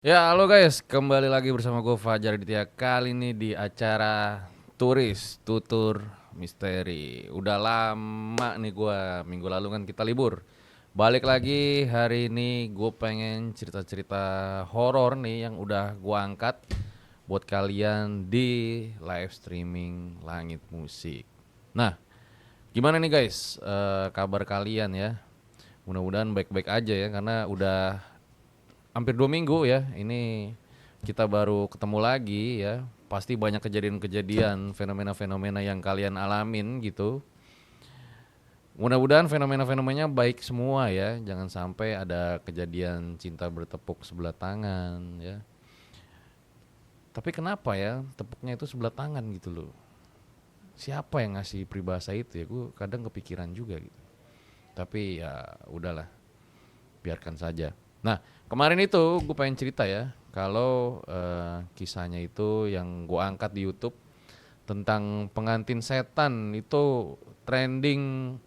Ya, halo guys, kembali lagi bersama gue Fajar Aditya. Kali ini di acara Tutur Misteri. Udah lama nih gue, minggu lalu kan kita libur. Balik lagi hari ini gue pengen cerita-cerita horor nih yang udah gue angkat buat kalian di live streaming Langit Musik. Nah, gimana nih guys, kabar kalian ya? Mudah-mudahan baik-baik aja ya, karena udah hampir 2 minggu ya ini kita baru ketemu lagi ya. Pasti banyak kejadian-kejadian, fenomena-fenomena yang kalian alamin gitu. Mudah-mudahan fenomena-fenomenanya baik semua ya. Jangan sampai ada kejadian cinta bertepuk sebelah tangan ya. Tapi kenapa ya tepuknya itu sebelah tangan gitu loh. Siapa yang ngasih peribahasa itu ya? Gue kadang kepikiran juga gitu. Tapi ya udahlah, biarkan saja. Nah, kemarin itu gue pengen cerita ya, kalau kisahnya itu yang gue angkat di YouTube tentang pengantin setan itu trending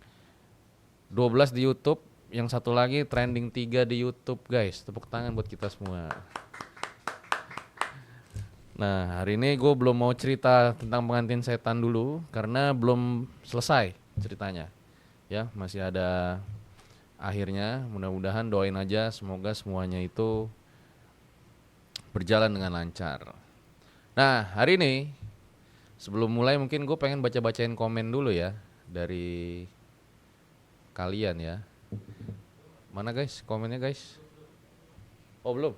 12 di YouTube, yang satu lagi trending 3 di YouTube guys. Tepuk tangan buat kita semua. Nah, hari ini gue belum mau cerita tentang pengantin setan dulu karena belum selesai ceritanya. Ya, masih ada akhirnya. Mudah-mudahan doain aja semoga semuanya itu berjalan dengan lancar. Nah, hari ini sebelum mulai mungkin gue pengen baca-bacain komen dulu ya dari kalian ya. Mana guys komennya guys? Oh belum?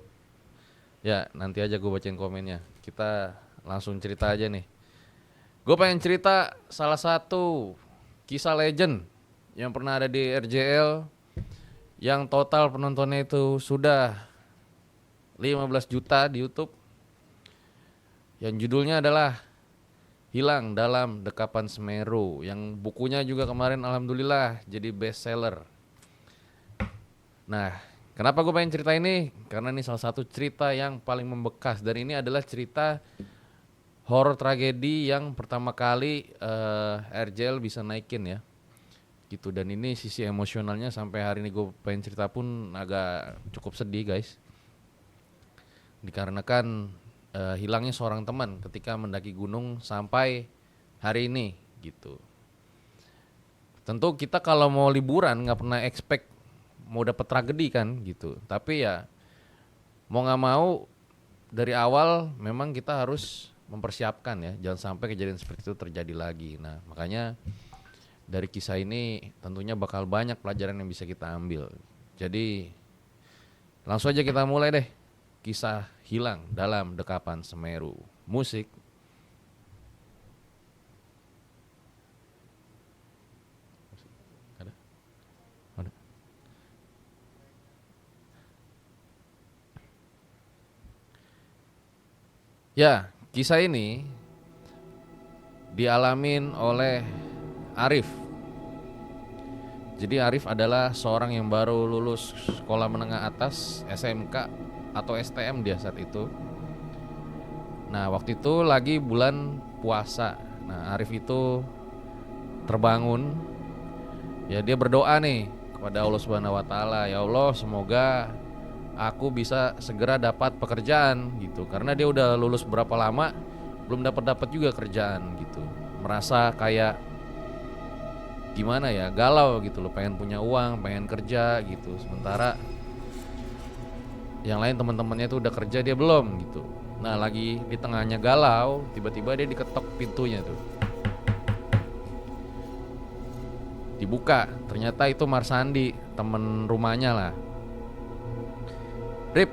Ya nanti aja gue bacain komennya. Kita langsung cerita aja nih. Gue pengen cerita salah satu kisah legend yang pernah ada di RJL, yang total penontonnya itu sudah 15 juta di YouTube, yang judulnya adalah Hilang dalam Dekapan Semeru, yang bukunya juga kemarin alhamdulillah jadi best seller. Nah, kenapa gue pengen cerita ini? Karena ini salah satu cerita yang paling membekas, dan ini adalah cerita horor tragedi yang pertama kali RJL bisa naikin ya gitu. Dan ini sisi emosionalnya sampai hari ini gue pengen cerita pun agak cukup sedih guys, dikarenakan hilangnya seorang teman ketika mendaki gunung sampai hari ini gitu. Tentu kita kalau mau liburan nggak pernah expect mau dapat tragedi kan gitu. Tapi ya mau nggak mau dari awal memang kita harus mempersiapkan ya, jangan sampai kejadian seperti itu terjadi lagi. Nah makanya dari kisah ini tentunya bakal banyak pelajaran yang bisa kita ambil. Jadi langsung aja kita mulai deh. Kisah Hilang dalam Dekapan Semeru. Musik. Ada? Ada. Ya, kisah ini dialamin oleh Arif. Jadi Arif adalah seorang yang baru lulus sekolah menengah atas, SMK atau STM dia saat itu. Nah waktu itu lagi bulan puasa. Nah Arif itu terbangun, ya dia berdoa nih kepada Allah Subhanahu Wa Taala, ya Allah semoga aku bisa segera dapat pekerjaan gitu. Karena dia udah lulus berapa lama belum dapat juga kerjaan gitu. Merasa kayak gimana ya, galau gitu loh, pengen punya uang, pengen kerja gitu. Sementara yang lain teman-temannya tuh udah kerja, dia belum gitu. Nah lagi di tengahnya galau, tiba-tiba dia diketok pintunya tuh. Dibuka, ternyata itu Marsandi, temen rumahnya lah. Rip,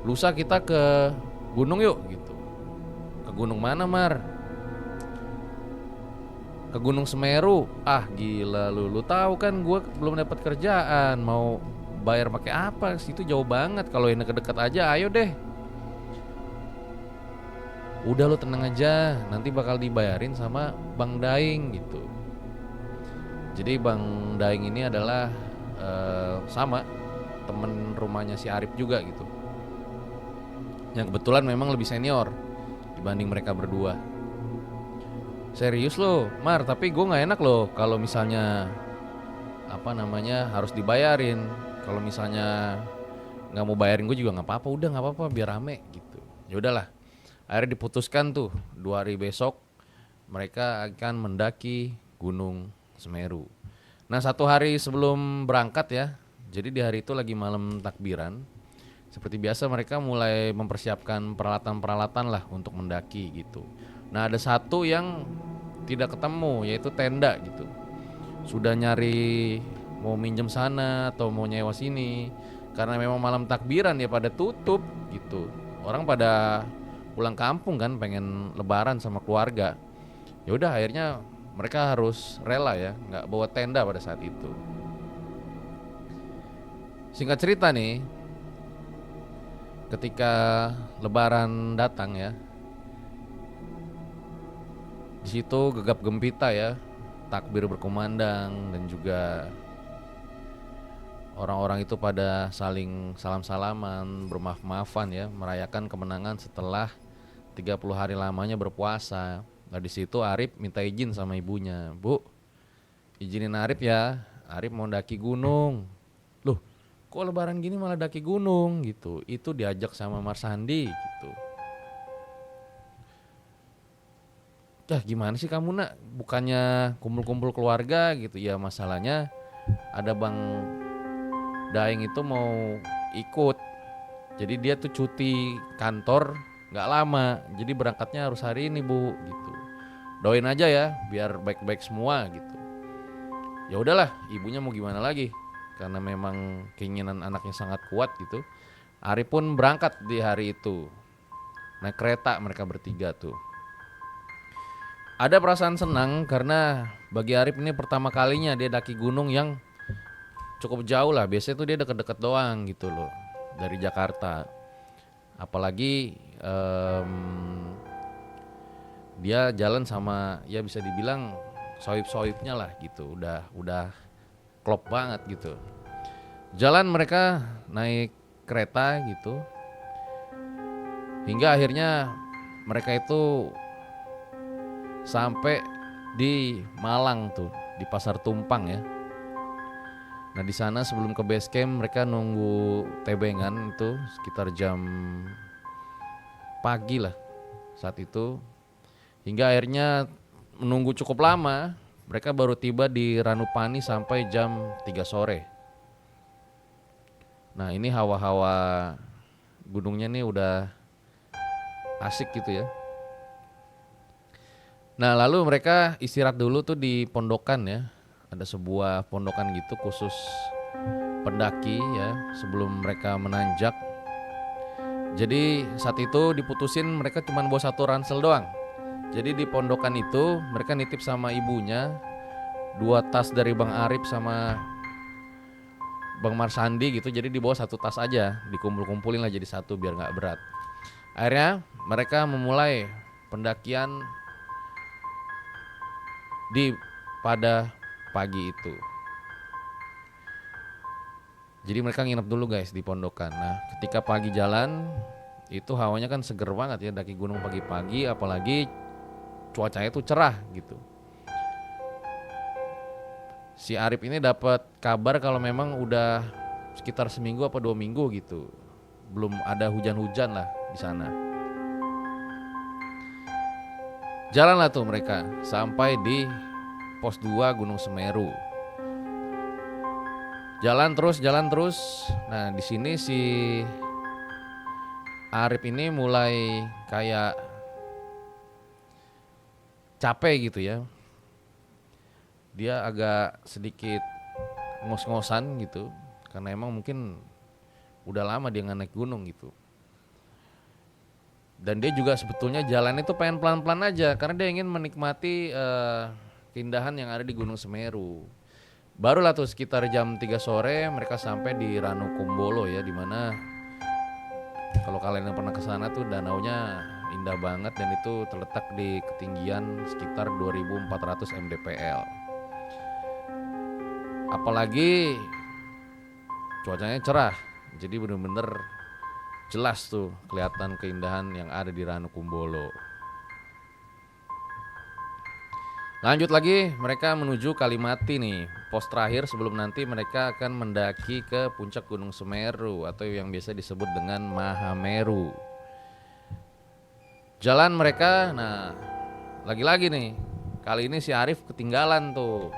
lusa kita ke gunung yuk gitu. Ke gunung mana Mar? Ke Gunung Semeru. Ah gila lu tahu kan gue belum dapat kerjaan, mau bayar pakai apa? Situ jauh banget, kalau ini deket-deket aja ayo deh. Udah lu tenang aja, nanti bakal dibayarin sama Bang Daing gitu. Jadi Bang Daing ini adalah sama temen rumahnya si Arif juga gitu, yang kebetulan memang lebih senior dibanding mereka berdua. Serius lo Mar, tapi gue gak enak loh kalau misalnya harus dibayarin. Kalau misalnya nggak mau bayarin gue juga nggak apa-apa, udah nggak apa-apa biar rame gitu. Ya udahlah, akhirnya diputuskan tuh 2 hari besok mereka akan mendaki Gunung Semeru. Nah 1 hari sebelum berangkat ya, jadi di hari itu lagi malam takbiran. Seperti biasa mereka mulai mempersiapkan peralatan-peralatan lah untuk mendaki gitu. Nah ada satu yang tidak ketemu, yaitu tenda gitu. Sudah nyari mau minjem sana atau mau nyewa sini, karena memang malam takbiran ya pada tutup gitu. Orang pada pulang kampung kan, pengen lebaran sama keluarga. Ya udah akhirnya mereka harus rela ya, nggak bawa tenda pada saat itu. Singkat cerita nih, ketika lebaran datang ya, di situ gegap gempita ya, takbir berkumandang dan juga orang-orang itu pada saling salam-salaman, bermaaf-maafan ya, merayakan kemenangan setelah 30 hari lamanya berpuasa. Nah di situ Arif minta izin sama ibunya, "Bu, izinin Arif ya, Arif mau daki gunung." Loh, kok lebaran gini malah daki gunung gitu? Itu diajak sama Marsandi gitu. "Yah gimana sih kamu nak, bukannya kumpul-kumpul keluarga gitu?" Ya masalahnya ada Bang Daeng itu mau ikut. Jadi dia tuh cuti kantor nggak lama, jadi berangkatnya harus hari ini Bu gitu. Doain aja ya biar baik-baik semua gitu. Ya udahlah, ibunya mau gimana lagi, karena memang keinginan anaknya sangat kuat gitu. Ari pun berangkat di hari itu, naik kereta mereka bertiga tuh. Ada perasaan senang karena bagi Arif ini pertama kalinya dia daki gunung yang cukup jauh lah. Biasanya tuh dia deket-deket doang gitu loh dari Jakarta. Apalagi dia jalan sama ya bisa dibilang sohib-sohibnya lah gitu. Udah klop banget gitu. Jalan mereka naik kereta gitu. Hingga akhirnya mereka itu sampai di Malang tuh, di Pasar Tumpang ya. Nah di sana sebelum ke base camp mereka nunggu tebengan itu sekitar jam pagi lah saat itu. Hingga akhirnya menunggu cukup lama, mereka baru tiba di Ranupani sampai jam 3 sore. Nah ini hawa-hawa gunungnya nih udah asik gitu ya. Nah lalu mereka istirahat dulu tuh di pondokan ya. Ada sebuah pondokan gitu khusus pendaki ya sebelum mereka menanjak. Jadi saat itu diputusin mereka cuma bawa 1 ransel doang. Jadi di pondokan itu mereka nitip sama ibunya 2 tas dari Bang Arif sama Bang Marsandi gitu. Jadi dibawa 1 tas aja, dikumpul-kumpulin lah jadi 1 biar gak berat. Akhirnya mereka memulai pendakian pada pagi itu. Jadi mereka nginep dulu guys di pondokan. Nah ketika pagi jalan itu hawanya kan seger banget ya, daki gunung pagi-pagi, apalagi cuacanya itu cerah gitu. Si Arif ini dapat kabar kalau memang udah sekitar seminggu apa 2 minggu gitu belum ada hujan-hujan lah di sana. Jalanlah tuh mereka sampai di pos 2 Gunung Semeru. Jalan terus. Nah, di sini si Arif ini mulai kayak capek gitu ya. Dia agak sedikit ngos-ngosan gitu karena emang mungkin udah lama dia nggak naik gunung gitu. Dan dia juga sebetulnya jalan itu pengen pelan-pelan aja karena dia ingin menikmati keindahan yang ada di Gunung Semeru. Barulah tuh sekitar jam 3 sore mereka sampai di Ranukumbolo ya, dimana kalau kalian yang pernah kesana tuh danaunya indah banget dan itu terletak di ketinggian sekitar 2400 mdpl. Apalagi cuacanya cerah, jadi bener-bener jelas tuh kelihatan keindahan yang ada di Ranukumbolo. Lanjut lagi, mereka menuju Kalimati nih. Pos terakhir sebelum nanti mereka akan mendaki ke puncak Gunung Semeru atau yang biasa disebut dengan Mahameru. Jalan mereka, nah lagi-lagi nih, kali ini si Arif ketinggalan tuh.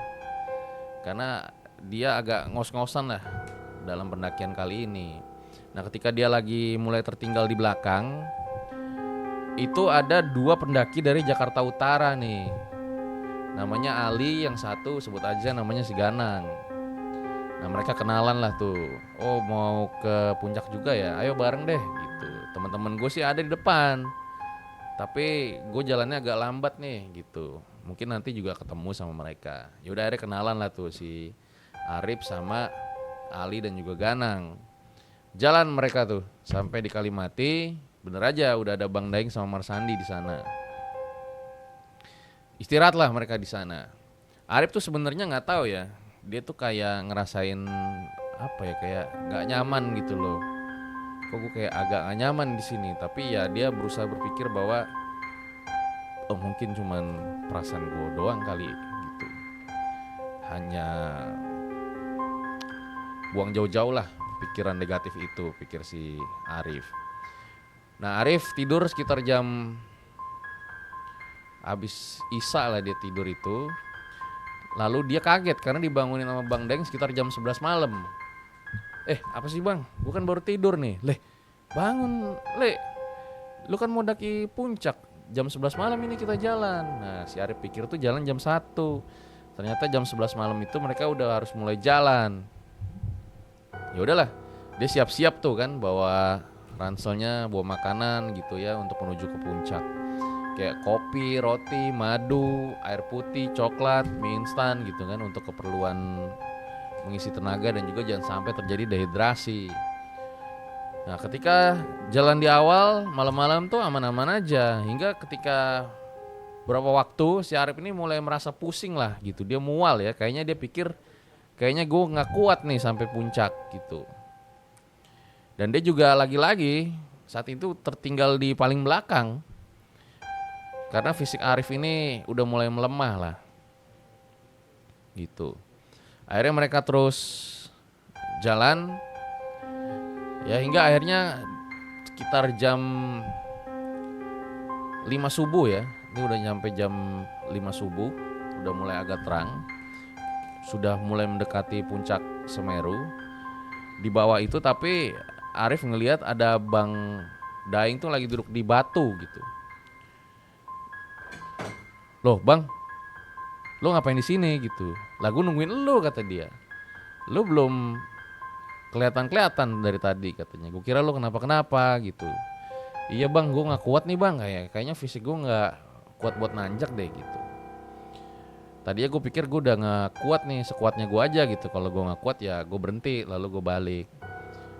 Karena dia agak ngos-ngosan lah dalam pendakian kali ini. Nah ketika dia lagi mulai tertinggal di belakang, itu ada dua pendaki dari Jakarta Utara nih. Namanya Ali, yang satu sebut aja namanya si Ganang. Nah mereka kenalan lah tuh. Oh mau ke puncak juga ya, ayo bareng deh gitu. Teman-teman gue sih ada di depan, tapi gue jalannya agak lambat nih gitu. Mungkin nanti juga ketemu sama mereka. Yaudah akhirnya kenalan lah tuh si Arif sama Ali dan juga Ganang. Jalan mereka tuh sampai di Kalimati. Bener aja udah ada Bang Daeng sama Marsandi di sana. Istirahatlah mereka di sana. Arif tuh sebenarnya nggak tahu ya. Dia tuh kayak ngerasain apa ya, kayak nggak nyaman gitu loh. Kok gue kayak agak gak nyaman di sini. Tapi ya dia berusaha berpikir bahwa oh mungkin cuman perasaan gue doang kali gitu. Hanya buang jauh-jauh lah pikiran negatif itu, pikir si Arif. Nah Arif tidur sekitar jam habis Isya lah, dia tidur itu. Lalu dia kaget karena dibangunin sama Bang Daeng sekitar jam 11 malam. Apa sih bang? Bukan baru tidur nih. Bangun lu kan mau daki puncak. Jam 11 malam ini kita jalan. Nah si Arif pikir tuh jalan jam 1. Ternyata jam 11 malam itu mereka udah harus mulai jalan. Ya udahlah, dia siap-siap tuh kan, bawa ranselnya, bawa makanan gitu ya untuk menuju ke puncak. Kayak kopi, roti, madu, air putih, coklat, mie instan gitu kan, untuk keperluan mengisi tenaga dan juga jangan sampai terjadi dehidrasi. Nah ketika jalan di awal malam-malam tuh aman-aman aja, hingga ketika berapa waktu si Arif ini mulai merasa pusing lah gitu. Dia mual ya, kayaknya dia pikir kayaknya gue gak kuat nih sampai puncak gitu. Dan dia juga lagi-lagi saat itu tertinggal di paling belakang. Karena fisik Arif ini udah mulai melemah lah gitu. Akhirnya mereka terus jalan ya hingga akhirnya sekitar jam 5 subuh ya. Ini udah nyampe jam 5 subuh, udah mulai agak terang. Sudah mulai mendekati puncak Semeru. Di bawah itu tapi Arif ngelihat ada Bang Daeng tuh lagi duduk di batu gitu. Loh bang, lo ngapain di sini gitu? Lah gue nungguin lo, kata dia. Lo belum kelihatan dari tadi katanya. Gue kira lo kenapa gitu. Iya bang, gue nggak kuat nih bang. Kayaknya fisik gue nggak kuat buat nanjak deh gitu. Tadinya gue pikir gue udah nggak kuat nih, sekuatnya gue aja gitu. Kalau gue nggak kuat ya gue berhenti, lalu gue balik.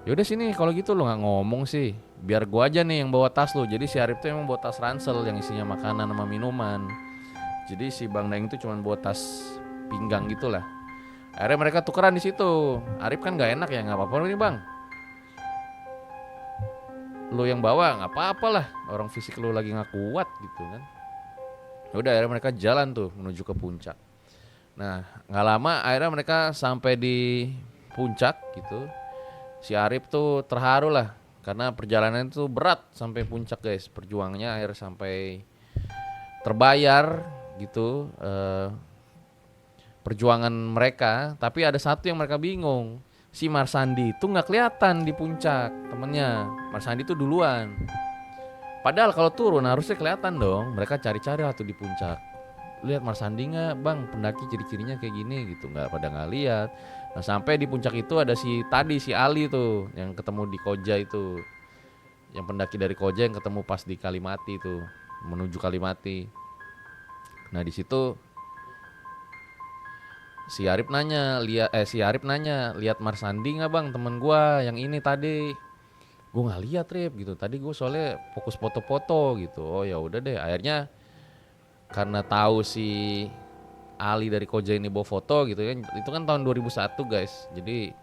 Yaudah sini kalau gitu lo nggak ngomong sih. Biar gue aja nih yang bawa tas lo. Jadi si Arif tuh emang bawa tas ransel yang isinya makanan sama minuman. Jadi si Bang Daeng itu cuma bawa tas pinggang gitulah. Akhirnya mereka tukeran di situ. Arif kan nggak enak ya, nggak apa-apa nih bang. Lo yang bawa nggak apa-apa lah. Orang fisik lo lagi nggak kuat gitu kan. Udah akhirnya mereka jalan tuh menuju ke puncak. Nah nggak lama akhirnya mereka sampai di puncak gitu. Si Arif tuh terharu lah karena perjalanan itu berat sampai puncak guys. Perjuangannya akhirnya sampai terbayar gitu perjuangan mereka. Tapi ada satu yang mereka bingung, si Marsandi itu nggak kelihatan di puncak temennya. Marsandi itu duluan, padahal kalau turun harusnya kelihatan dong. Mereka cari-cari waktu di puncak, lihat Marsandi nggak bang, pendaki ciri-cirinya kayak gini gitu. Nggak lihat. Nah sampai di puncak itu ada si Ali tuh yang ketemu di Koja itu, yang pendaki dari Koja yang ketemu pas di Kalimati tuh, menuju Kalimati. Nah di situ si Arif nanya, lihat Marsandi nggak bang, temen gue yang ini tadi. Gue nggak lihat Rip gitu. Tadi gue soalnya fokus foto-foto gitu. Oh ya udah deh. Akhirnya karena tahu si Ali dari Koja ini bawa foto gitu kan. Itu kan tahun 2001 guys. Jadi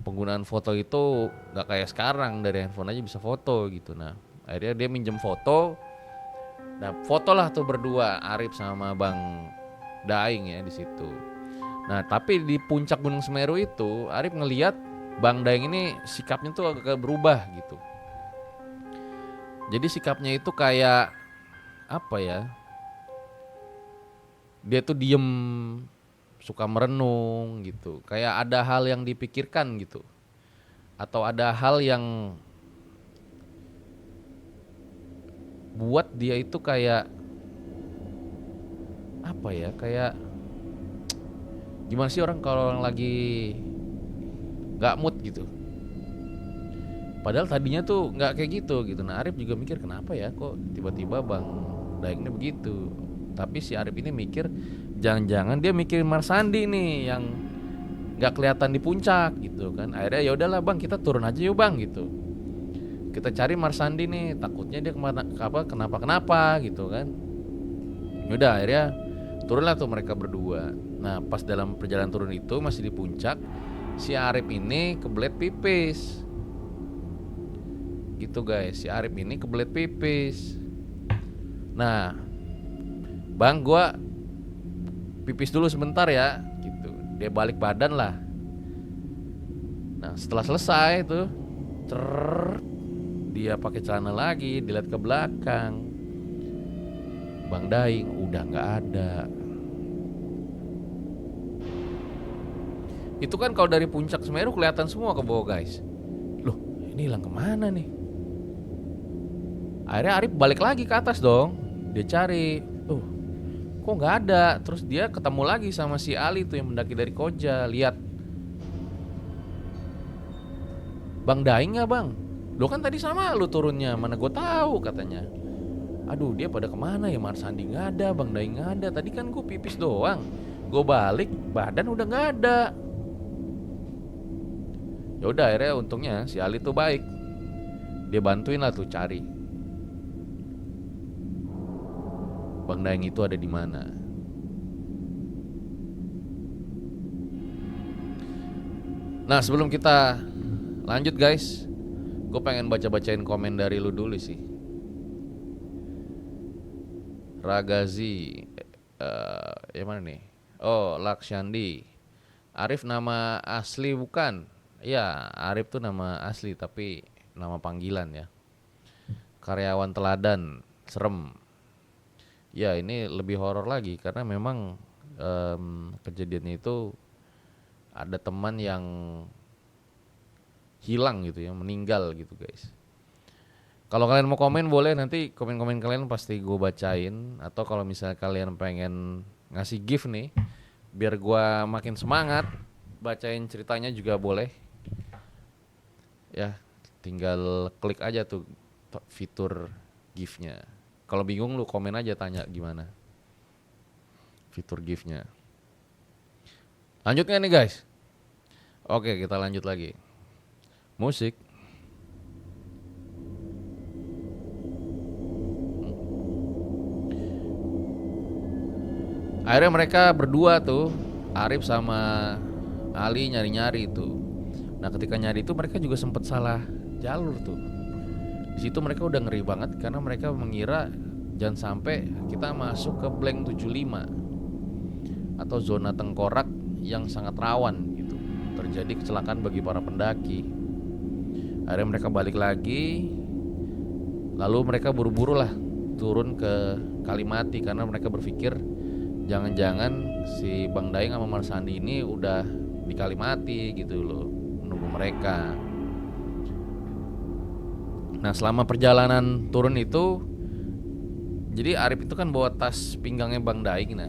penggunaan foto itu nggak kayak sekarang, dari handphone aja bisa foto gitu. Nah akhirnya dia minjem foto. Nah foto lah tuh berdua Arif sama Bang Daing ya di situ. Nah, tapi di puncak Gunung Semeru itu Arif ngelihat Bang Daeng ini sikapnya tuh agak berubah gitu. Jadi sikapnya itu kayak apa ya? Dia tuh diem, suka merenung gitu. Kayak ada hal yang dipikirkan gitu. Atau ada hal yang buat dia itu kayak apa ya? Kayak gimana sih orang kalau orang lagi gak mood gitu. Padahal tadinya tuh nggak kayak gitu. Nah Arif juga mikir kenapa ya kok tiba-tiba Bang Daeng ini begitu. Tapi si Arif ini mikir jangan-jangan dia mikirin Marsandi nih yang nggak kelihatan di puncak gitu kan. Akhirnya ya udahlah Bang, kita turun aja yuk Bang gitu. Kita cari Marsandi nih, takutnya dia kenapa gitu kan. Yaudah akhirnya turunlah tuh mereka berdua. Nah pas dalam perjalanan turun itu masih di puncak, si Arif ini kebelet pipis gitu guys. Si Arif ini kebelet pipis. Nah Bang, gua pipis dulu sebentar ya gitu. Dia balik badan lah. Nah setelah selesai tuh dia pakai celana lagi, dilihat ke belakang, Bang Daeng udah nggak ada. Itu kan kalau dari puncak Semeru kelihatan semua ke bawah guys. Loh ini hilang kemana nih? Akhirnya Arif balik lagi ke atas dong. Dia cari, kok nggak ada. Terus dia ketemu lagi sama si Ali tuh yang mendaki dari Koja. Lihat, Bang Daeng nggak Bang? Lo kan tadi sama lu turunnya, mana gue tahu katanya. Aduh dia pada kemana ya? Marsandi nggak ada, Bang Daeng nggak ada. Tadi kan gue pipis doang. Gue balik, badan udah nggak ada. Ya udah akhirnya untungnya si Ali tuh baik. Dia bantuin lah tuh cari Bang Daeng itu ada di mana. Nah sebelum kita lanjut guys, gue pengen baca-bacain komen dari lu dulu sih. Ragazi, yang mana nih? Oh Laksyandi. Arif nama asli bukan? Iya Arif tuh nama asli tapi nama panggilan ya. Karyawan teladan, serem. Ya ini lebih horor lagi karena memang kejadiannya itu ada teman yang hilang gitu ya, meninggal gitu guys. Kalau kalian mau komen boleh, nanti komen-komen kalian pasti gue bacain. Atau kalau misalnya kalian pengen ngasih gift nih biar gue makin semangat bacain ceritanya juga boleh. Ya tinggal klik aja tuh fitur giftnya. Kalau bingung lu komen aja, tanya gimana fitur giftnya. Lanjut gak nih guys? Oke kita lanjut lagi. Musik. Akhirnya mereka berdua tuh, Arif sama Ali nyari-nyari itu. Nah ketika nyari itu mereka juga sempat salah jalur tuh. Di situ mereka udah ngeri banget karena mereka mengira jangan sampai kita masuk ke blank 75 atau zona tengkorak yang sangat rawan gitu. Terjadi kecelakaan bagi para pendaki. Akhirnya mereka balik lagi. Lalu mereka buru-buru lah turun ke Kalimati karena mereka berpikir jangan-jangan si Bang Daeng sama Marsandi ini udah di Kalimati gitu loh, menunggu mereka. Nah selama perjalanan turun itu, jadi Arif itu kan bawa tas pinggangnya Bang Daeng.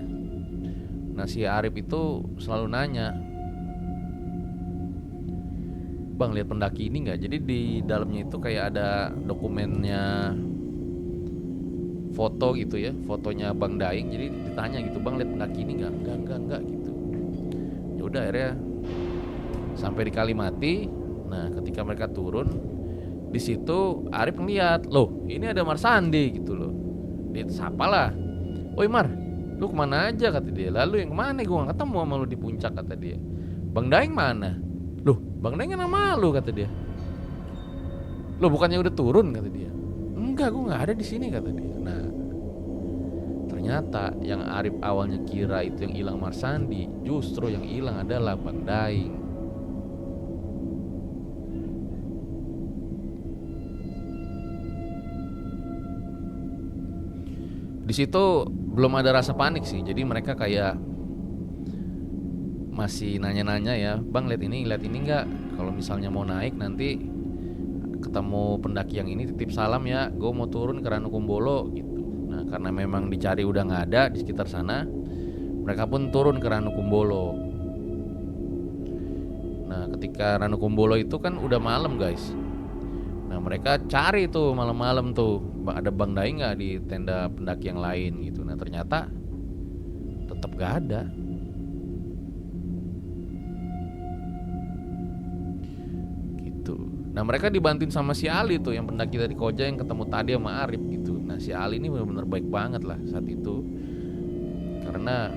Nah si Arif itu selalu nanya, Bang lihat pendaki ini nggak? Jadi di dalamnya itu kayak ada dokumennya, foto gitu ya, fotonya Bang Daeng. Jadi ditanya gitu, Bang lihat pendaki ini nggak? Enggak gitu. Ya udah akhirnya sampai di Kalimati. Nah ketika mereka turun, di situ Arif ngeliat, loh ini ada Marsandi gitu loh. Dia sapa lah, woi Mar, lu kemana aja kata dia. Lalu yang kemana? Gue gak ketemu sama lu di puncak kata dia. Bang Daeng mana? Loh Bang Daeng kan sama lu kata dia. Loh bukannya udah turun kata dia. Enggak, gue gak ada di sini kata dia. Nah Ternyata yang Arif awalnya kira itu yang hilang Marsandi, justru yang hilang adalah Bang Daing. Di situ belum ada rasa panik sih, jadi mereka kayak masih nanya-nanya ya, Bang lihat ini nggak? Kalau misalnya mau naik nanti ketemu pendaki yang ini titip salam ya, gue mau turun ke Ranukumbolo gitu. Nah karena memang dicari udah nggak ada di sekitar sana, mereka pun turun ke Ranukumbolo. Nah ketika Ranukumbolo itu kan udah malam guys. Nah mereka cari tuh malam-malam tuh, ada Bang Daing nggak di tenda pendaki yang lain gitu. Nah ternyata tetap nggak ada. Gitu. Nah mereka dibantuin sama si Ali tuh, yang pendaki dari Koja yang ketemu tadi sama Arif gitu. Nah si Ali ini benar-benar baik banget lah saat itu, karena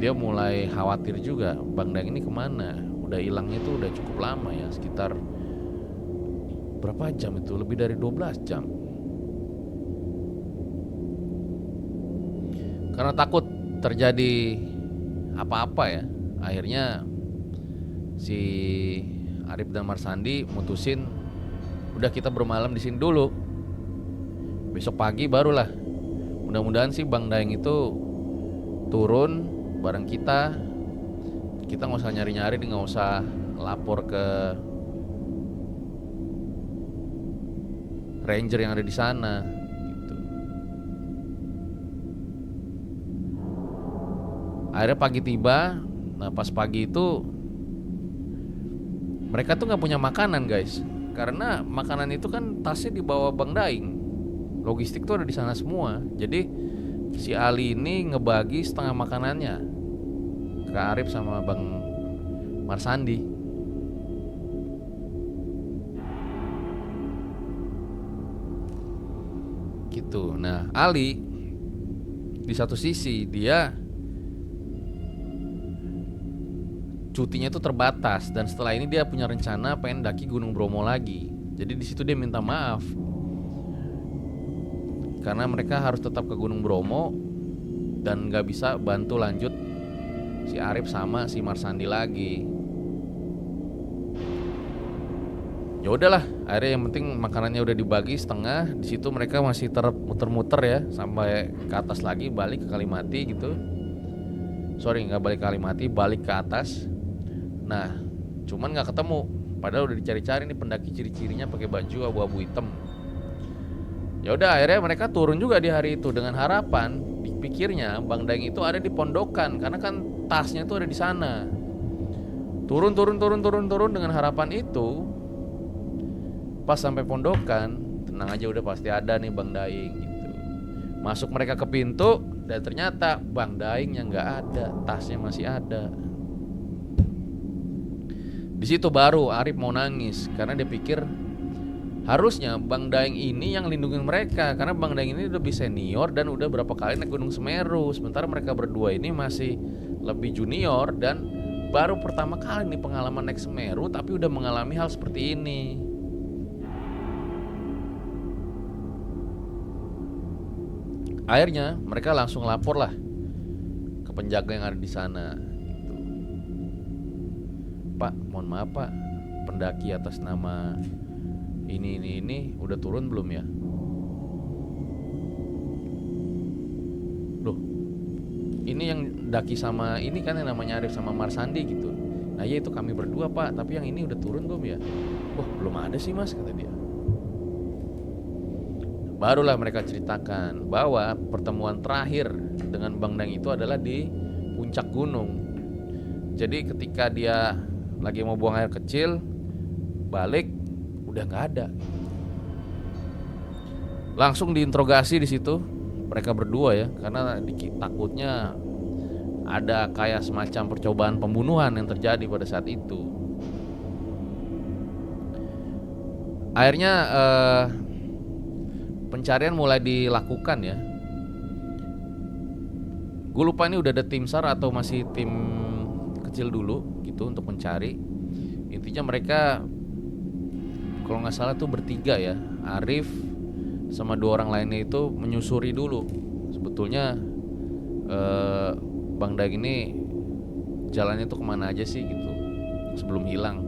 dia mulai khawatir juga Bang Daing ini kemana. Udah hilangnya tuh udah cukup lama ya, sekitar berapa jam itu, lebih dari 12 jam. Karena takut terjadi apa-apa ya, akhirnya si Arif dan Marsandi mutusin udah kita bermalam di sini dulu, besok pagi barulah mudah-mudahan sih Bang Daing itu turun bareng kita nggak usah nyari-nyari, nggak usah lapor ke ranger yang ada di sana gitu. Akhirnya pagi tiba. Nah pas pagi itu mereka tuh nggak punya makanan guys, karena makanan itu kan tasnya dibawa Bang Daing, logistik tuh ada di sana semua. Jadi si Ali ini ngebagi setengah makanannya ke Arif sama Bang Marsandi gitu. Nah Ali di satu sisi dia cutinya itu terbatas, dan setelah ini dia punya rencana pengen daki Gunung Bromo lagi. Jadi di situ dia minta maaf karena mereka harus tetap ke Gunung Bromo dan nggak bisa bantu lanjut si Arif sama si Marsandi lagi. Ya udahlah, akhirnya yang penting makanannya udah dibagi setengah. Di situ mereka masih muter-muter ya sampai ke atas lagi, balik ke Kalimati gitu. Sorry, nggak balik ke Kalimati, balik ke atas. Nah, cuman nggak ketemu. Padahal udah dicari-cari nih pendaki ciri-cirinya pakai baju abu-abu hitam. Ya udah, akhirnya mereka turun juga di hari itu dengan harapan, dipikirnya Bang Daing itu ada di pondokan karena kan tasnya tuh ada di sana. Turun dengan harapan itu. Pas sampai pondokan, tenang aja udah pasti ada nih Bang Daing gitu. Masuk mereka ke pintu dan ternyata Bang Daingnya nggak ada, tasnya masih ada. Di situ baru Arif mau nangis karena dia pikir harusnya Bang Daing ini yang lindungin mereka, karena Bang Daing ini lebih senior dan udah berapa kali naik Gunung Semeru, sementara mereka berdua ini masih lebih junior dan baru pertama kali nih pengalaman naik Semeru tapi udah mengalami hal seperti ini. Akhirnya mereka langsung lapor lah ke penjaga yang ada di sana. Gitu. Pak, mohon maaf Pak, pendaki atas nama ini udah turun belum ya? Loh, ini yang daki sama ini kan yang namanya Arif sama Marsandi gitu. Nah ya itu kami berdua Pak, tapi yang ini udah turun belum ya? Wah belum ada sih Mas, kata dia. Barulah mereka ceritakan bahwa pertemuan terakhir dengan Bang Daing itu adalah di puncak gunung. Jadi ketika dia lagi mau buang air kecil, balik udah nggak ada. Langsung diinterogasi di situ mereka berdua ya, karena takutnya ada kayak semacam percobaan pembunuhan yang terjadi pada saat itu. Akhirnya pencarian mulai dilakukan ya. Gue lupa ini udah ada tim SAR atau masih tim kecil dulu gitu untuk mencari. Intinya mereka kalau nggak salah tuh bertiga ya, Arif sama 2 orang lainnya itu menyusuri dulu sebetulnya eh, Bang Daeng ini jalannya tuh kemana aja sih gitu sebelum hilang.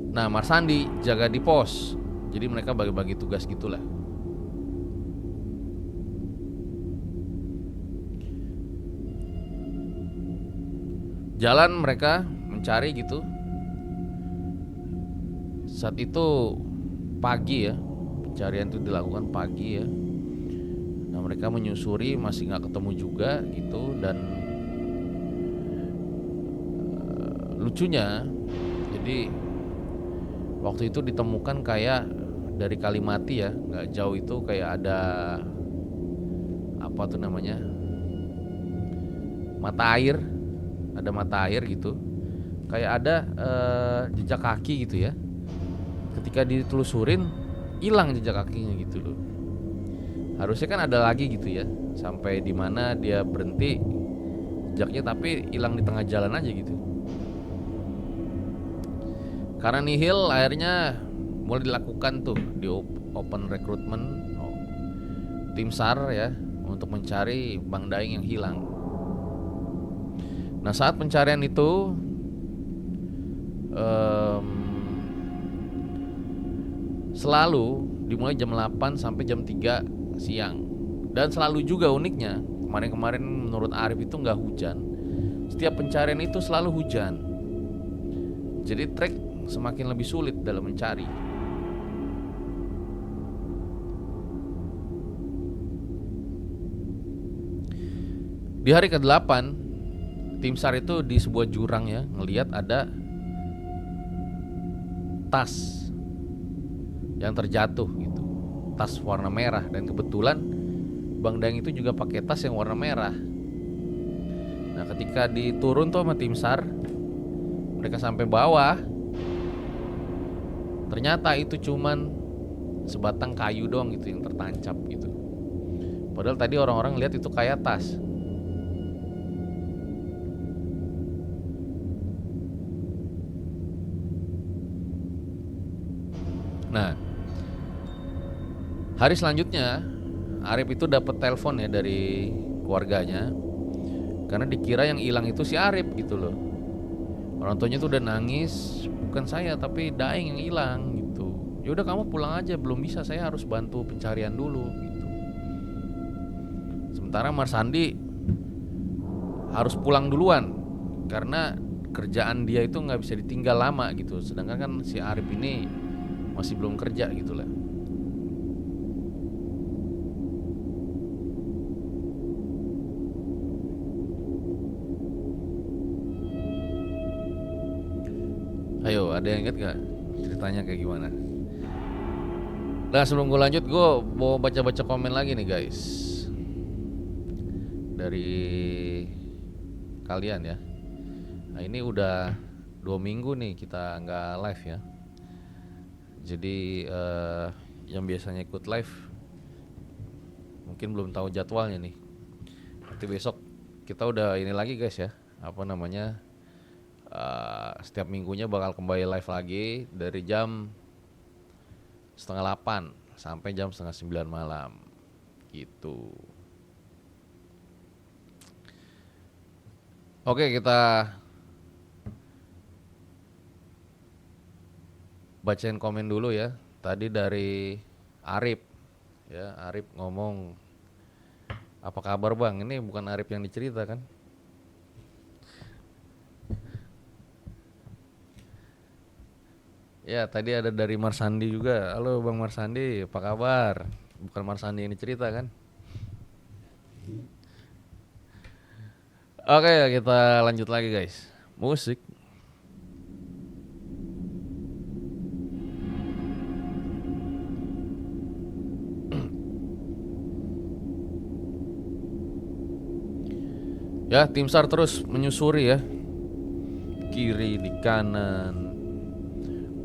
Nah, Marsandi jaga di pos. Jadi mereka bagi-bagi tugas gitulah. Jalan mereka mencari gitu. Saat itu pagi ya. Pencarian itu dilakukan pagi ya. Nah, mereka menyusuri masih nggak ketemu juga gitu. Dan lucunya, jadi waktu itu ditemukan kayak dari Kalimati ya, nggak jauh itu kayak ada apa tuh namanya, mata air, ada mata air gitu, kayak ada jejak kaki gitu ya. Ketika ditelusurin hilang jejak kakinya gitu loh. Harusnya kan ada lagi gitu ya, sampai di mana dia berhenti jejaknya, tapi hilang di tengah jalan aja gitu. Karena nihil, akhirnya mulai dilakukan tuh di open recruitment tim SAR ya untuk mencari Bang Daeng yang hilang. Nah, saat pencarian itu selalu dimulai jam 8 sampai jam 3 siang. Dan selalu juga uniknya, kemarin-kemarin menurut Arif itu nggak hujan. Setiap pencarian itu selalu hujan. Jadi trek semakin lebih sulit dalam mencari. Di hari ke-8, tim SAR itu di sebuah jurang ya, ngelihat ada tas yang terjatuh gitu. Tas warna merah, dan kebetulan Bang Daeng itu juga pakai tas yang warna merah. Nah, ketika diturun tuh sama tim SAR, mereka sampai bawah, ternyata itu cuman sebatang kayu doang gitu yang tertancap gitu. Padahal tadi orang-orang lihat itu kayak tas. Nah, hari selanjutnya Arif itu dapat telepon ya dari keluarganya, karena dikira yang hilang itu si Arif gitu loh. Orang tuanya tuh udah nangis, bukan saya tapi Daeng yang hilang gitu. Ya udah kamu pulang aja, belum bisa, saya harus bantu pencarian dulu gitu. Sementara Marsandi harus pulang duluan karena kerjaan dia itu nggak bisa ditinggal lama gitu. Sedangkan kan si Arif ini masih belum kerja gitu lah. Ayo, ada yang inget gak ceritanya kayak gimana? Nah, sebelum gue lanjut, gue mau baca-baca komen lagi nih guys, dari kalian ya. Nah, ini udah 2 minggu nih kita nggak live ya. Jadi yang biasanya ikut live mungkin belum tahu jadwalnya nih. Nanti besok kita udah ini lagi guys ya, apa namanya, setiap minggunya bakal kembali live lagi dari jam 7:30 sampai jam 8:30 malam gitu. Oke, kita bacain komen dulu ya. Tadi dari Arif ya, Arif ngomong, apa kabar bang? Ini bukan Arif yang dicerita kan? Ya, tadi ada dari Marsandi juga. Halo Bang Marsandi, apa kabar? Bukan Marsandi yang dicerita kan? Oke, kita lanjut lagi guys. Musik. Ya, tim SAR terus menyusuri ya, kiri di kanan,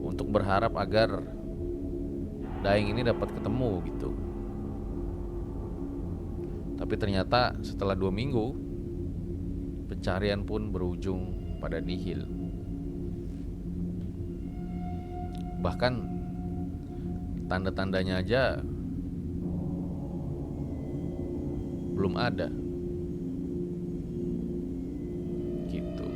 untuk berharap agar Daeng ini dapat ketemu gitu. Tapi ternyata setelah 2 minggu pencarian pun berujung pada nihil. Bahkan tanda-tandanya aja belum ada. Gitu.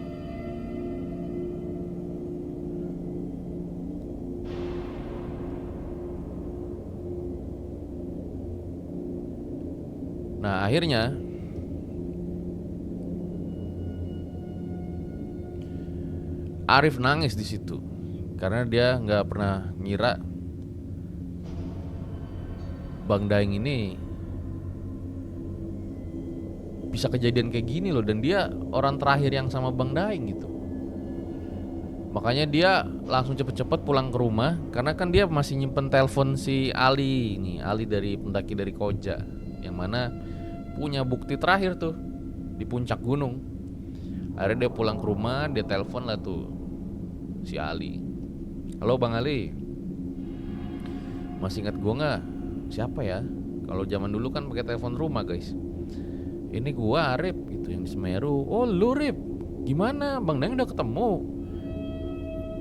Nah, akhirnya Arif nangis di situ karena dia nggak pernah ngira Bang Daeng ini bisa kejadian kayak gini loh, dan dia orang terakhir yang sama Bang Daeng gitu. Makanya dia langsung cepet-cepet pulang ke rumah karena kan dia masih nyimpen telepon si Ali nih, Ali dari pendaki dari Koja, yang mana punya bukti terakhir tuh di puncak gunung. Akhirnya dia pulang ke rumah, dia telepon lah tuh si Ali. Halo Bang Ali, masih ingat gua nggak? Siapa ya? Kalau zaman dulu kan pakai telepon rumah guys. Ini gua Arif gitu yang di Semeru. Oh lu Rip, gimana? Bang Daeng udah ketemu?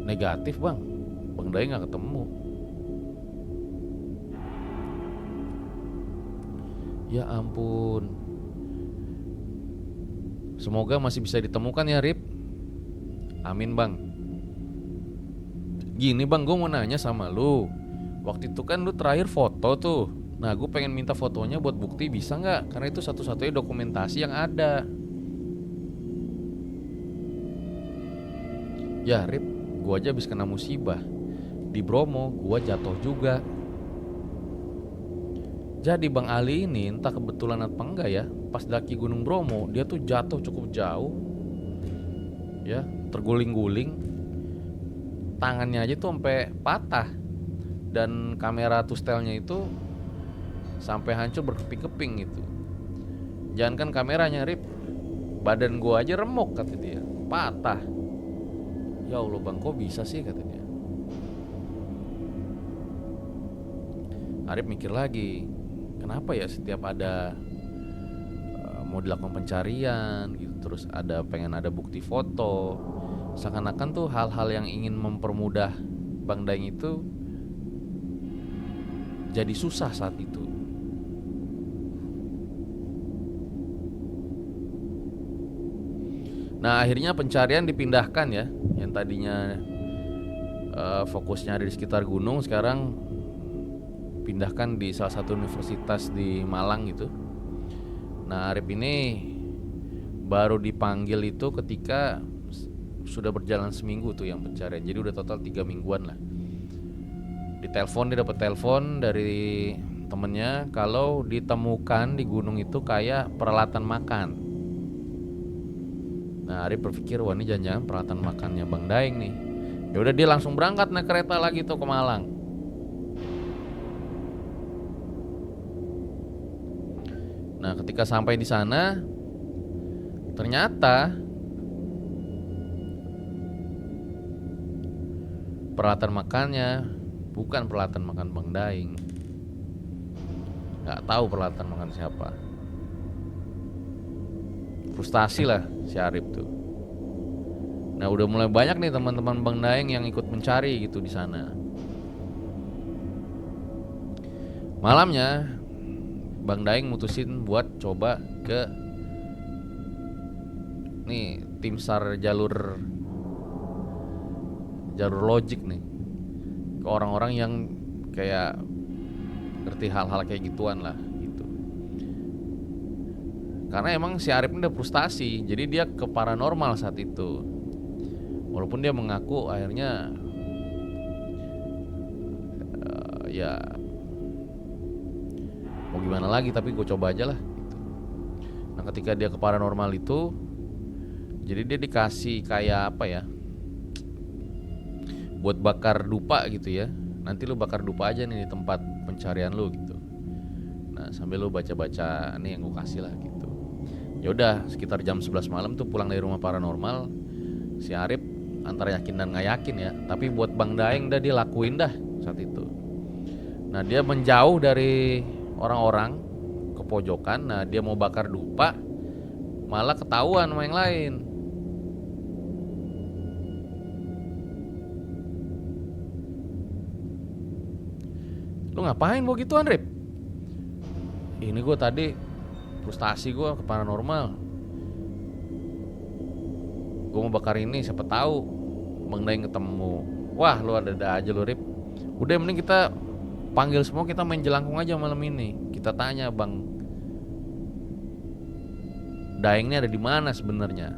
Negatif bang, Bang Daeng nggak ketemu. Ya ampun. Semoga masih bisa ditemukan ya Rip. Amin bang. Gini bang, gue mau nanya sama lu. Waktu itu kan lu terakhir foto tuh. Nah gue pengen minta fotonya buat bukti, bisa gak? Karena itu satu-satunya dokumentasi yang ada. Ya Rip, gue aja habis kena musibah. Di Bromo gue jatuh juga. Jadi Bang Ali ini entah kebetulan apa enggak ya, pas daki Gunung Bromo dia tuh jatuh cukup jauh. Ya, terguling-guling. Tangannya aja tuh sampai patah. Dan kamera tustelnya itu sampai hancur berkeping-keping gitu. Jangankan kameranya Rip, badan gua aja remuk kata dia, patah. Ya Allah bang, kok bisa sih kata dia. Arif mikir lagi, kenapa ya setiap ada mau dilakukan pencarian gitu, terus pengen ada bukti foto, seakan-akan tuh hal-hal yang ingin mempermudah Bang Daeng itu jadi susah saat itu. Nah akhirnya pencarian dipindahkan ya, yang tadinya fokusnya ada di sekitar gunung, sekarang pindahkan di salah satu universitas di Malang gitu. Nah Arif ini baru dipanggil itu ketika sudah berjalan seminggu tuh yang pencarian. Jadi udah total 3 mingguan lah. Ditelepon, dia dapat telepon dari temennya kalau ditemukan di gunung itu kayak peralatan makan. Nah Arif berpikir, wah ini jangan-jangan peralatan makannya Bang Daeng nih. Ya udah dia langsung berangkat naik kereta lagi tuh ke Malang. Nah ketika sampai di sana, ternyata peralatan makannya bukan peralatan makan Bang Daeng. Gak tahu peralatan makan siapa. Frustasi lah si Arif tuh. Nah udah mulai banyak nih teman-teman Bang Daeng yang ikut mencari gitu di sana. Malamnya Bang Daeng mutusin buat coba ke nih tim SAR jalur logik nih, ke orang-orang yang kayak ngerti hal-hal kayak gituan lah gitu. Karena emang si Arif ini udah frustasi, jadi dia ke paranormal saat itu. Walaupun dia mengaku akhirnya ya mau gimana lagi, tapi gue coba aja lah gitu. Nah ketika dia ke paranormal itu, jadi dia dikasih kayak apa ya, buat bakar dupa gitu ya. Nanti lu bakar dupa aja nih di tempat pencarian lu gitu. Nah sambil lu baca-baca nih yang gue kasih lah gitu. Ya udah sekitar jam 11 malam tuh pulang dari rumah paranormal, si Arif antara yakin dan nggak yakin ya, tapi buat Bang Daeng dah dia lakuin dah saat itu. Nah dia menjauh dari orang-orang ke pojokan. Nah dia mau bakar dupa, malah ketahuan sama yang lain. Lu ngapain bawa gituan Rip? Ini gue tadi frustasi gue ke paranormal. Gue mau bakar ini, siapa tahu Bang Daeng ketemu. Wah, lu ada aja lu, Rip. Udah, mending kita panggil semua, kita main jelangkung aja malam ini. Kita tanya Bang Daeng ini ada di mana sebenarnya.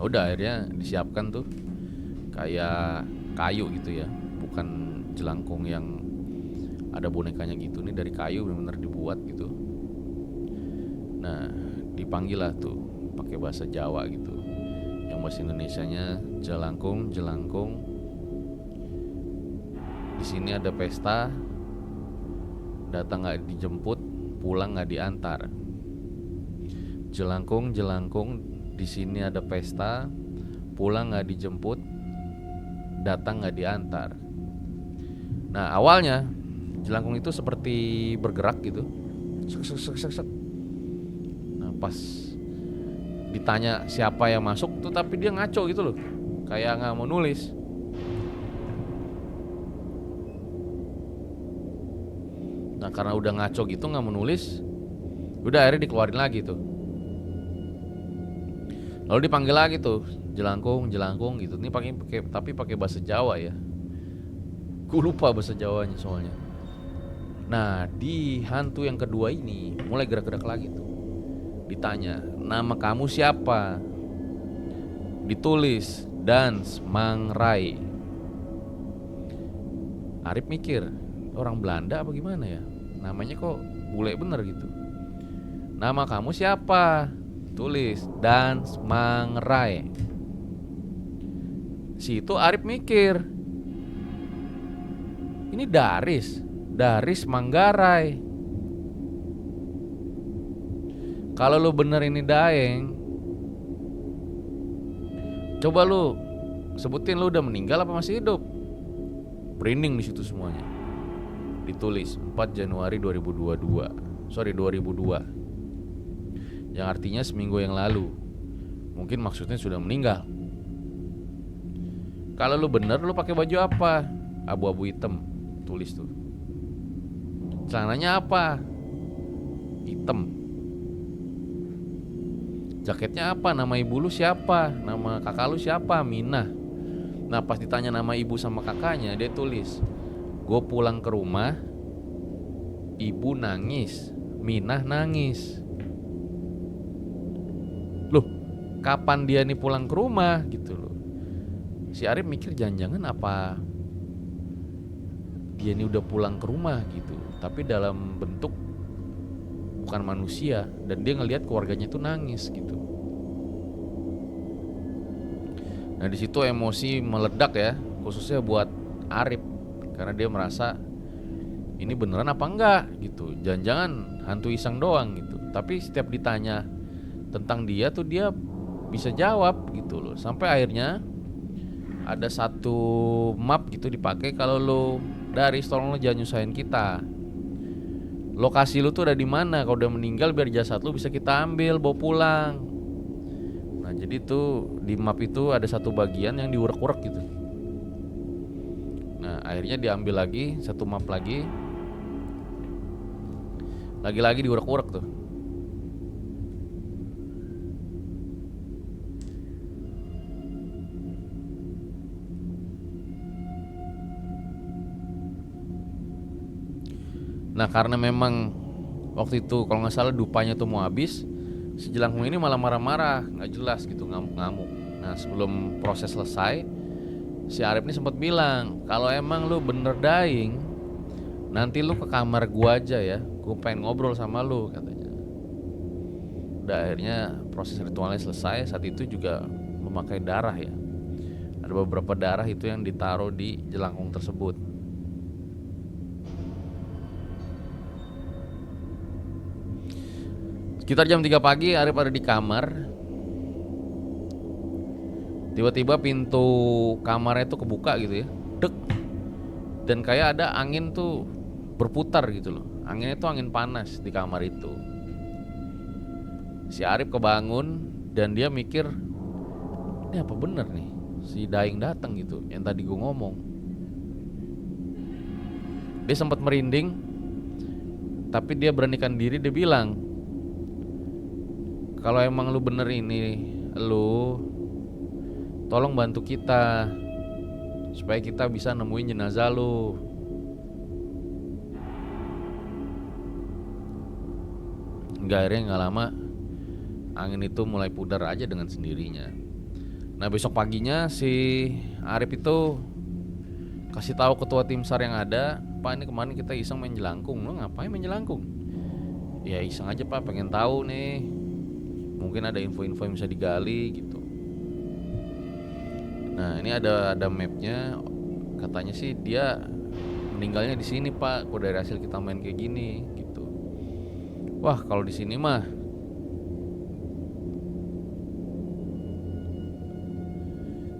Udah, akhirnya disiapkan tuh kayak kayu gitu ya, bukan jelangkung yang ada bonekanya gitu. Ini dari kayu benar-benar dibuat gitu. Nah, dipanggil lah tuh pakai bahasa Jawa gitu. Yang bahasa Indonesianya jelangkung. Di sini ada pesta, datang nggak dijemput, pulang nggak diantar. Jelangkung, di sini ada pesta, pulang nggak dijemput, datang nggak diantar. Nah, awalnya jelangkung itu seperti bergerak gitu, sek. Nah, pas ditanya siapa yang masuk tuh, tapi dia ngaco gitu loh, kayak nggak mau nulis. Nah, karena udah ngaco gitu, nggak mau nulis, udah akhirnya dikeluarin lagi tuh. Lalu dipanggil lagi tuh, jelangkung gitu. Ini pakai bahasa Jawa ya. Gue lupa bahasa Jawanya soalnya. Nah, di hantu yang kedua ini mulai gerak-gerak lagi tuh. Ditanya, nama kamu siapa? Ditulis, Dans Mangrai. Arif mikir, orang Belanda apa gimana ya? Namanya kok bule bener gitu. Nama kamu siapa? Tulis, Dans Mangrai. Situ Arif mikir, ini Daris Manggarai. Kalau lu bener ini Daeng, coba lu sebutin lu udah meninggal apa masih hidup. Branding di situ semuanya. Ditulis 4 Januari 2002. Yang artinya seminggu yang lalu. Mungkin maksudnya sudah meninggal. Kalau lu bener, lu pakai baju apa? Abu-abu hitam. Tulis tuh. Celananya apa? Hitam. Jaketnya apa? Nama ibu lu siapa? Nama kakak lu siapa? Minah. Nah, pas ditanya nama ibu sama kakaknya, dia tulis, gue pulang ke rumah, ibu nangis, Minah nangis. Loh, kapan dia nih pulang ke rumah gitu loh. Si Arif mikir jangan-jangan apa dia nih udah pulang ke rumah gitu, tapi dalam bentuk bukan manusia, dan dia ngelihat keluarganya tuh nangis gitu. Nah, di situ emosi meledak ya, khususnya buat Arif, karena dia merasa ini beneran apa enggak gitu. Jangan-jangan hantu iseng doang gitu. Tapi setiap ditanya tentang dia tuh dia bisa jawab gitu loh. Sampai akhirnya ada satu map gitu dipakai, kalau lo Daris tolong lo jangan nyusahin kita. Lokasi lu tuh ada di mana? Kalau udah meninggal biar jasad lu bisa kita ambil bawa pulang. Nah, jadi tuh di map itu ada satu bagian yang diurek-urek gitu. Nah, akhirnya diambil lagi satu map lagi. Lagi-lagi diurek-urek tuh. Nah, karena memang waktu itu kalau nggak salah dupanya tuh mau habis, si jelangkung ini malah marah-marah, nggak jelas gitu, ngamuk-ngamuk. Nah, sebelum proses selesai, si Arif ini sempat bilang, kalau emang lu bener Daeng, nanti lu ke kamar gua aja ya, gua pengen ngobrol sama lu, katanya. Udah, akhirnya proses ritualnya selesai. Saat itu juga memakai darah ya. Ada beberapa darah itu yang ditaruh di jelangkung tersebut. Sekitar jam 3 pagi Arif ada di kamar. Tiba-tiba pintu kamarnya tuh kebuka gitu ya, dek. Dan kayak ada angin tuh berputar gitu loh. Anginnya tuh angin panas di kamar itu. Si Arif kebangun dan dia mikir, ini apa bener nih si Daeng datang gitu, yang tadi gue ngomong. Dia sempat merinding, tapi dia beranikan diri, dia bilang, kalau emang lu bener ini, lu tolong bantu kita supaya kita bisa nemuin jenazah lu. Akhirnya gak lama angin itu mulai pudar aja dengan sendirinya. Nah besok paginya si Arif itu kasih tahu ketua tim SAR yang ada, Pak ini kemarin kita iseng main jelangkung. Lo ngapain main jelangkung? Ya iseng aja Pak, pengen tahu nih, mungkin ada info-info yang bisa digali gitu. Nah ini ada mapnya, katanya sih dia meninggalnya di sini Pak. Kok dari hasil kita main kayak gini gitu. Wah kalau di sini mah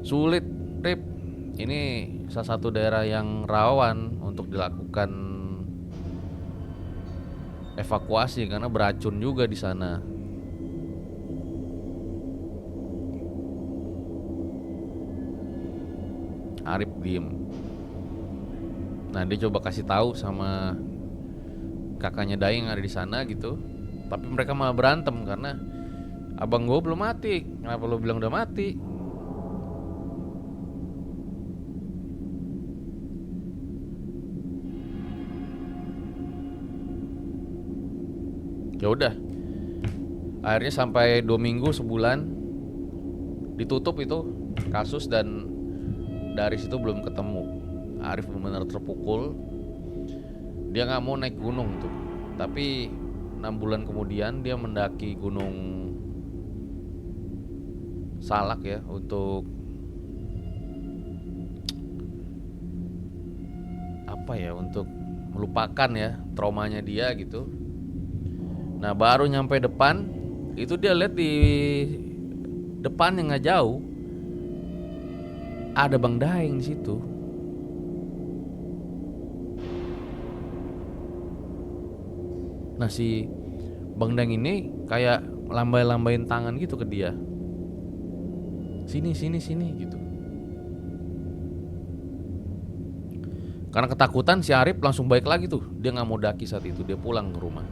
sulit, Rip. Ini salah satu daerah yang rawan untuk dilakukan evakuasi karena beracun juga di sana. Arif diem. Nah dia coba kasih tahu sama kakaknya Daeng yang ada di sana gitu, tapi mereka malah berantem karena abang gue belum mati. Kenapa lo bilang udah mati? Ya udah, akhirnya sampai 2 minggu sebulan ditutup itu kasus dan dari situ belum ketemu. Arif benar-benar terpukul. Dia nggak mau naik gunung tuh, tapi 6 bulan kemudian dia mendaki gunung Salak ya untuk apa ya, untuk melupakan ya traumanya dia gitu. Nah baru nyampe depan itu dia lihat di depan yang nggak jauh ada Bang Daeng di situ. Nah si Bang Daeng ini kayak lambai-lambain tangan gitu ke dia, sini gitu. Karena ketakutan si Arif langsung balik lagi tuh, dia nggak mau daki saat itu, dia pulang ke rumah.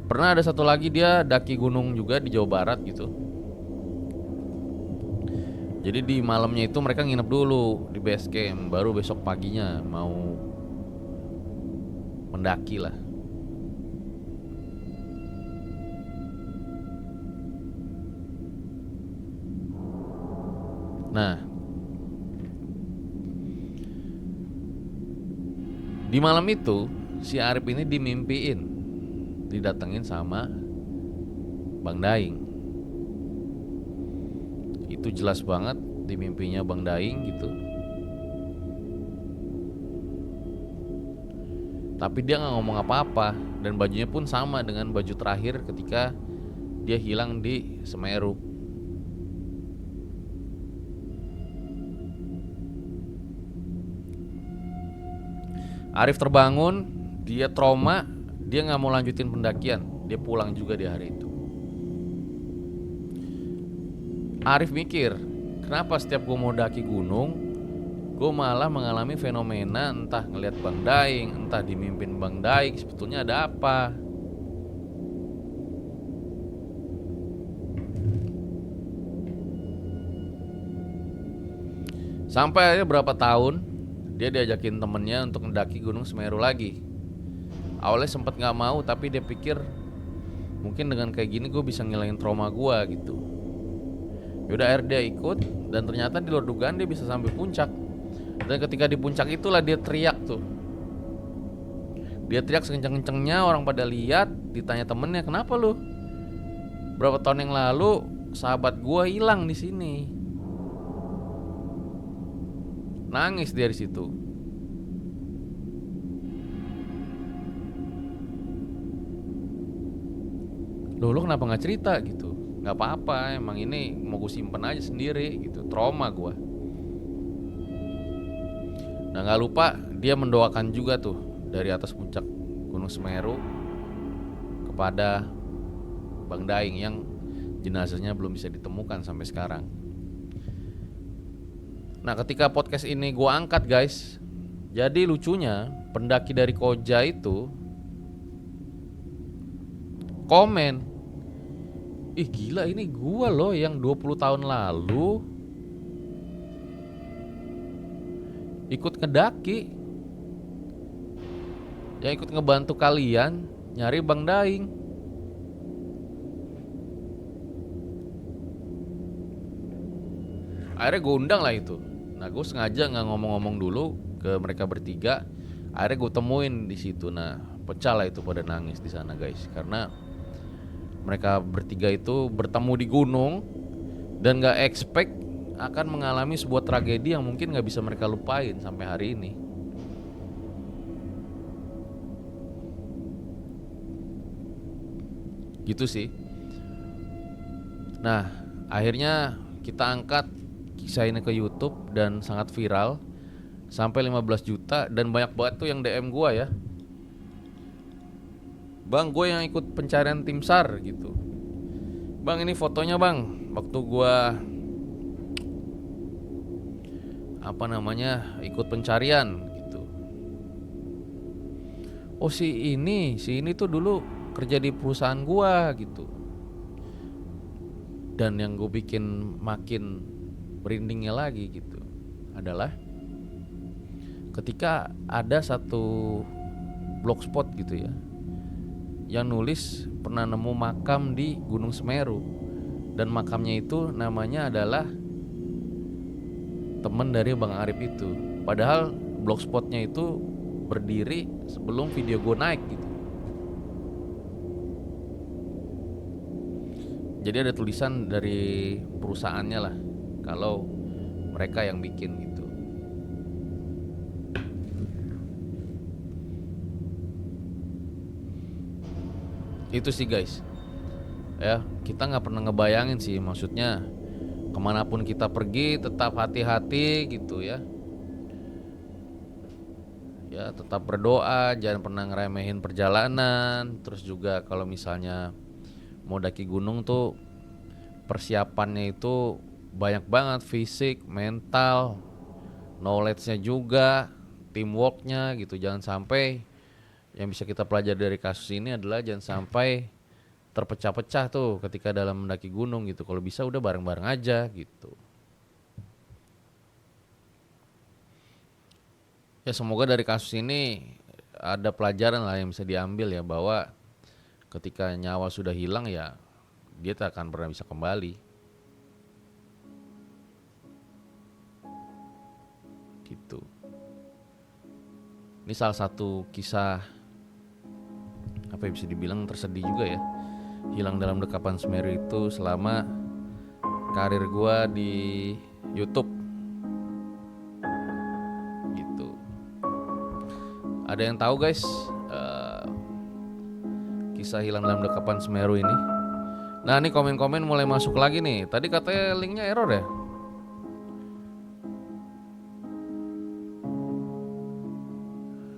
Pernah ada satu lagi dia daki gunung juga di Jawa Barat gitu. Jadi di malamnya itu mereka nginep dulu di base camp, baru besok paginya mau mendaki lah. Nah di malam itu si Arif ini dimimpiin didatengin sama Bang Daeng. Itu jelas banget di mimpinya Bang Daeng gitu. Tapi dia gak ngomong apa-apa, dan bajunya pun sama dengan baju terakhir ketika dia hilang di Semeru. Arif terbangun, dia trauma, dia gak mau lanjutin pendakian, dia pulang juga di hari itu. Arif mikir, kenapa setiap gue mau daki gunung, gue malah mengalami fenomena entah ngelihat Bang Daeng, entah dimimpin Bang Daeng, sebetulnya ada apa? Sampai akhirnya berapa tahun dia diajakin temennya untuk mendaki Gunung Semeru lagi. Awalnya sempet gak mau, tapi dia pikir mungkin dengan kayak gini gue bisa ngilangin trauma gue gitu. Yaudah akhirnya dia ikut, dan ternyata di luar dugaan dia bisa sampai puncak. Dan ketika di puncak itulah dia teriak tuh. Dia teriak sekencang-kencangnya, orang pada lihat, ditanya temennya, kenapa lu? Berapa tahun yang lalu sahabat gue hilang di sini. Nangis dia di situ. Loh, lu kenapa nggak cerita gitu? Nggak apa-apa, emang ini mau gue simpen aja sendiri gitu, trauma gue. Nah nggak lupa dia mendoakan juga tuh dari atas puncak Gunung Semeru kepada Bang Daeng yang jenazahnya belum bisa ditemukan sampai sekarang. Nah ketika podcast ini gue angkat guys, Jadi lucunya pendaki dari Koja itu komen, ih gila ini gua loh yang 20 tahun lalu ikut ngedaki, yang ikut ngebantu kalian nyari Bang Daing. Akhirnya gue undang lah itu. Nah gue sengaja nggak ngomong-ngomong dulu ke mereka bertiga. Akhirnya gue temuin di situ. Nah pecah lah itu pada nangis di sana guys, karena mereka bertiga itu bertemu di gunung dan nggak expect akan mengalami sebuah tragedi yang mungkin nggak bisa mereka lupain sampai hari ini. Gitu sih. Nah akhirnya kita angkat kisah ini ke YouTube dan sangat viral sampai 15 juta dan banyak banget tuh yang DM gua ya. Bang, gue yang ikut pencarian tim SAR gitu. Bang, ini fotonya bang, waktu gua ikut pencarian gitu. Oh si ini tuh dulu kerja di perusahaan gua gitu. Dan yang gue bikin makin merindingnya lagi gitu adalah ketika ada satu blogspot gitu ya yang nulis pernah nemu makam di Gunung Semeru, dan makamnya itu namanya adalah temen dari Bang Arif itu. Padahal blogspotnya itu berdiri sebelum video gue naik gitu. Jadi ada tulisan dari perusahaannya lah kalau mereka yang bikin gitu. Itu sih guys. Ya kita nggak pernah ngebayangin sih, maksudnya kemanapun kita pergi tetap hati-hati gitu ya. Ya tetap berdoa, jangan pernah ngeremehin perjalanan. Terus juga kalau misalnya mau daki gunung tuh persiapannya itu banyak banget, fisik, mental, knowledge-nya juga, teamwork-nya gitu. Jangan sampai, yang bisa kita pelajari dari kasus ini adalah jangan sampai terpecah-pecah tuh ketika dalam mendaki gunung gitu. Kalau bisa udah bareng-bareng aja gitu. Ya semoga dari kasus ini ada pelajaran lah yang bisa diambil ya, bahwa ketika nyawa sudah hilang ya dia tak akan pernah bisa kembali. Gitu. Ini salah satu kisah apa yang bisa dibilang tersedih juga ya. Hilang dalam dekapan Semeru itu selama karir gua di YouTube. Gitu. Ada yang tahu guys kisah hilang dalam dekapan Semeru ini? Nah ini komen-komen mulai masuk lagi nih. Tadi katanya linknya error ya.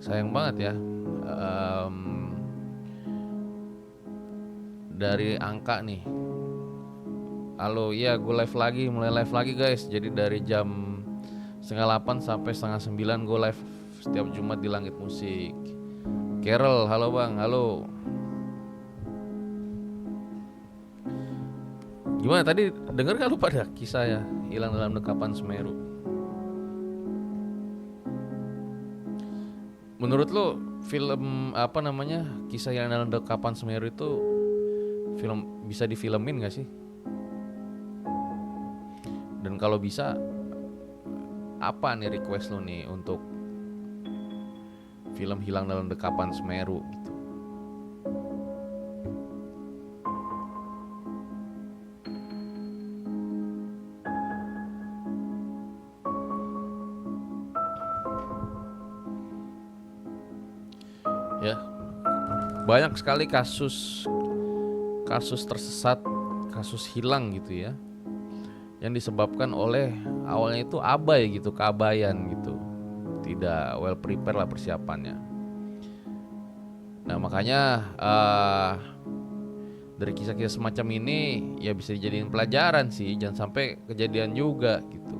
Sayang banget ya. Dari angka nih. Halo, iya gue mulai live lagi guys. Jadi dari jam 7:30 sampai 8:30 gue live setiap Jumat di Langit Musik. Carol, halo bang, halo. Gimana tadi, denger gak lu pada kisah ya hilang dalam dekapan Semeru? Menurut lu film kisah hilang dalam dekapan Semeru itu film bisa difilmin gak sih? Dan kalau bisa, apa nih request lu nih untuk film hilang dalam dekapan Semeru gitu? Ya, banyak sekali kasus tersesat, kasus hilang gitu ya, yang disebabkan oleh awalnya itu abai gitu, keabayan gitu, tidak well prepare lah persiapannya. Nah makanya dari kisah-kisah semacam ini ya bisa dijadiin pelajaran sih, jangan sampai kejadian juga gitu.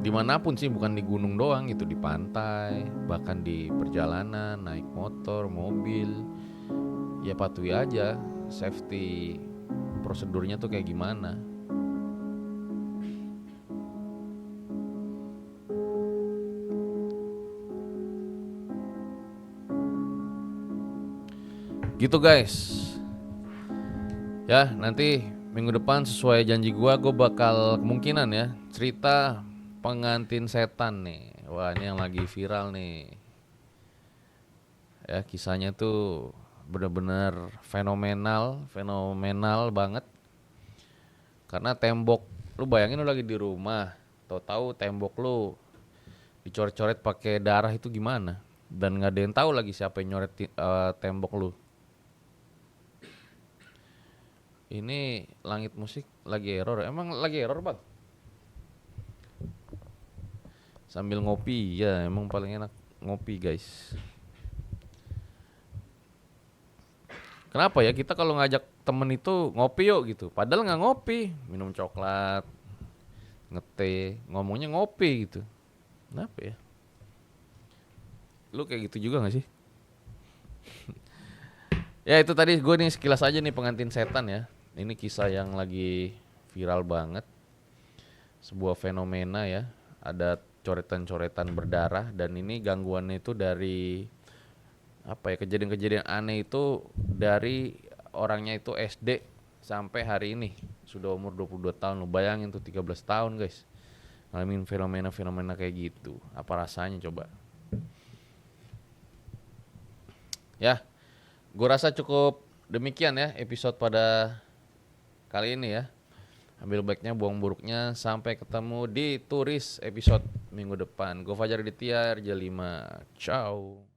dimanapun sih, bukan di gunung doang gitu, di pantai, bahkan di perjalanan, naik motor, mobil, ya patuhi aja safety prosedurnya tuh kayak gimana. Gitu guys. Ya, nanti minggu depan sesuai janji gua bakal kemungkinan ya cerita pengantin setan nih. Wah, ini yang lagi viral nih. Ya, kisahnya tuh bener-bener fenomenal banget. Karena tembok, lu bayangin lu lagi di rumah, tahu-tahu tembok lu dicoret-coret pakai darah, itu gimana? Dan nggak ada yang tahu lagi siapa yang nyoret tembok lu. Ini Langit Musik lagi error. Emang lagi error, Bang? Sambil ngopi, ya emang paling enak ngopi, guys. Kenapa ya kita kalau ngajak temen itu ngopi yuk gitu, padahal nggak ngopi, minum coklat, ngeteh, ngomongnya ngopi gitu. Kenapa ya? Lu kayak gitu juga gak sih? Ya itu tadi gue nih sekilas aja nih pengantin setan ya. Ini kisah yang lagi viral banget. Sebuah fenomena ya. Ada coretan-coretan berdarah, dan ini gangguannya itu dari apa ya, kejadian-kejadian aneh itu dari orangnya itu SD sampai hari ini. Sudah umur 22 tahun. Lu bayangin tuh 13 tahun guys. Ngalamin fenomena-fenomena kayak gitu. Apa rasanya coba? Ya, gue rasa cukup demikian ya episode pada kali ini ya. Ambil baiknya, buang buruknya. Sampai ketemu di Turis episode minggu depan. Gue Fajar Aditya, RJ5. Ciao.